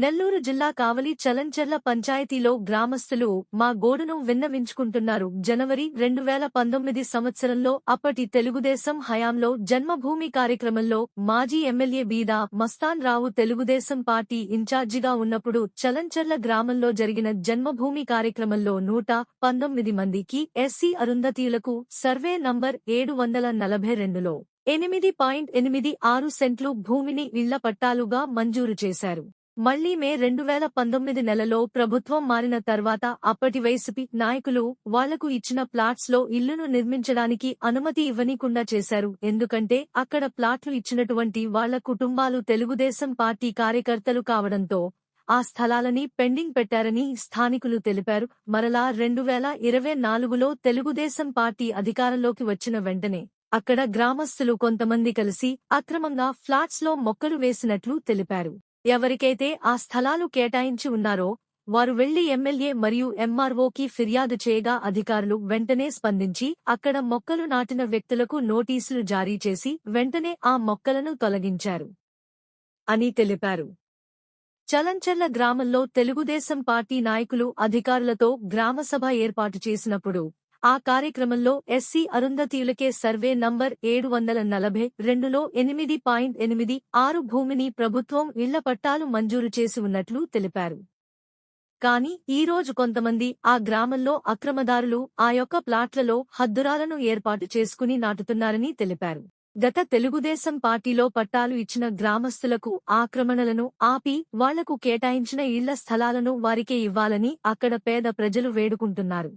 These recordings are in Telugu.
నెల్లూరు జిల్లా కావలి చలంచెర్ల పంచాయతీలో గ్రామస్తులు మా గోడును విన్నవించుకుంటున్నారు. జనవరి 2019 సంవత్సరంలో అప్పటి తెలుగుదేశం హయాంలో జన్మభూమి కార్యక్రమంలో మాజీ ఎమ్మెల్యే బీదా మస్తాన్ రావు తెలుగుదేశం పార్టీ ఇన్ఛార్జిగా ఉన్నప్పుడు చలంచెర్ల గ్రామంలో జరిగిన జన్మభూమి కార్యక్రమంలో 119 మందికి ఎస్సీ అరుంధతీయులకు సర్వే నంబర్ 742లో 8.86 సెంట్లు భూమిని ఇళ్ల పట్టాలుగా మంజూరు చేశారు. మళ్లీ మే 2019 నెలలో ప్రభుత్వం మారిన తర్వాత అప్పటి వైసీపీ నాయకులు వాళ్లకు ఇచ్చిన ప్లాట్స్ లో ఇళ్లును నిర్మించడానికి అనుమతి ఇవ్వనీకుండా చేశారు. ఎందుకంటే అక్కడ ప్లాట్లు ఇచ్చినటువంటి వాళ్ల కుటుంబాలు తెలుగుదేశం పార్టీ కార్యకర్తలు కావడంతో ఆ స్థలాలని పెండింగ్ పెట్టారని స్థానికులు తెలిపారు. మరలా 2024లో తెలుగుదేశం పార్టీ అధికారంలోకి వచ్చిన వెంటనే అక్కడ గ్రామస్తులు కొంతమంది కలిసి అక్రమంగా ఫ్లాట్స్ లో మొక్కలు వేసినట్లు తెలిపారు. ఎవరికైతే ఆ స్థలాలు కేటాయించి ఉన్నారో వారు వెళ్లి ఎమ్మెల్యే మరియు ఎంఆర్ఓకి ఫిర్యాదు చేయగా అధికారులు వెంటనే స్పందించి అక్కడ మొక్కలు నాటిన వ్యక్తులకు నోటీసులు జారీ చేసి వెంటనే ఆ మొక్కలను తొలగించారు అని తెలిపారు. చలంచెర్ల గ్రామంలో తెలుగుదేశం పార్టీ నాయకులు అధికారులతో గ్రామసభ ఏర్పాటు చేసినప్పుడు ఆ కార్యక్రమంలో ఎస్సీ అరుంధతీయులకే సర్వే నంబర్ 742లో 8.86 భూమిని ప్రభుత్వం ఇళ్ల పట్టాలు మంజూరు చేసి ఉన్నట్లు తెలిపారు. కానీ ఈరోజు కొంతమంది ఆ గ్రామంలో అక్రమదారులు ఆ యొక్క ప్లాట్లలో హద్దురాలను ఏర్పాటు చేసుకుని నాటుతున్నారని తెలిపారు. గత తెలుగుదేశం పార్టీలో పట్టాలు ఇచ్చిన గ్రామస్తులకు ఆక్రమణలను ఆపి వాళ్లకు కేటాయించిన ఇళ్ల స్థలాలను వారికే ఇవ్వాలని అక్కడ పేద ప్రజలు వేడుకుంటున్నారు.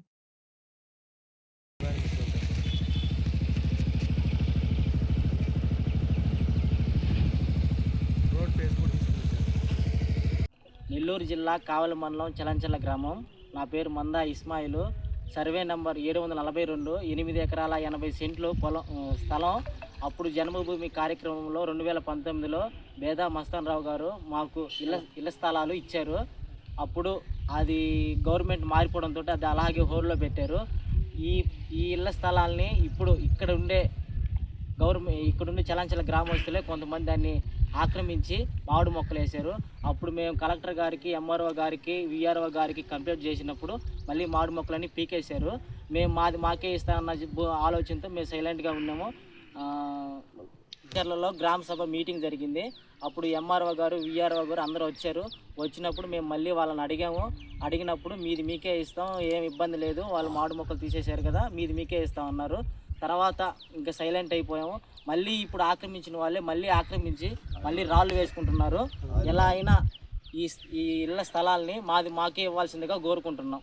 నెల్లూరు జిల్లా కావలి మండలం చలంచెర్ల గ్రామం. నా పేరు మందా ఇస్మాయిలు. సర్వే నంబర్ 742 8 ఎకరాల 80 సెంట్లు స్థలం. అప్పుడు జన్మభూమి కార్యక్రమంలో 2019లో బేదా మస్తాన్ రావు గారు మాకు ఇళ్ల స్థలాలు ఇచ్చారు. అప్పుడు అది గవర్నమెంట్ మారిపోవడంతో అది అలాగే హోల్డ్లో పెట్టారు. ఈ ఇళ్ల స్థలాల్ని ఇప్పుడు ఇక్కడుండే చలంచెర్ల గ్రామస్తులే కొంతమంది దాన్ని ఆక్రమించి మామిడి మొక్కలు వేశారు. అప్పుడు మేము కలెక్టర్ గారికి, ఎంఆర్ఓ గారికి, విఆర్ఓ గారికి కంప్లైంట్ చేసినప్పుడు మళ్ళీ మామిడి మొక్కలన్నీ పీకేశారు. మేము మాకే ఇస్తామన్న ఆలోచనతో మేము సైలెంట్గా ఉన్నాము. చర్లలో గ్రామ సభ మీటింగ్ జరిగింది. అప్పుడు ఎంఆర్ఓ గారు, విఆర్ఓ గారు అందరూ వచ్చారు. వచ్చినప్పుడు మేము మళ్ళీ వాళ్ళని అడిగినప్పుడు మీది మీకే ఇస్తాం, ఏం ఇబ్బంది లేదు, వాళ్ళు మామిడి మొక్కలు తీసేశారు కదా, మీది మీకే ఇస్తాం అన్నారు. తర్వాత ఇంకా సైలెంట్ అయిపోయాము. మళ్ళీ ఇప్పుడు ఆక్రమించిన వాళ్ళే మళ్ళీ ఆక్రమించి మళ్ళీ రాళ్ళు వేసుకుంటున్నారు. ఎలా అయినా ఈ ఇళ్ల స్థలాల్ని మాకే ఇవ్వాల్సిందిగా కోరుకుంటున్నాం.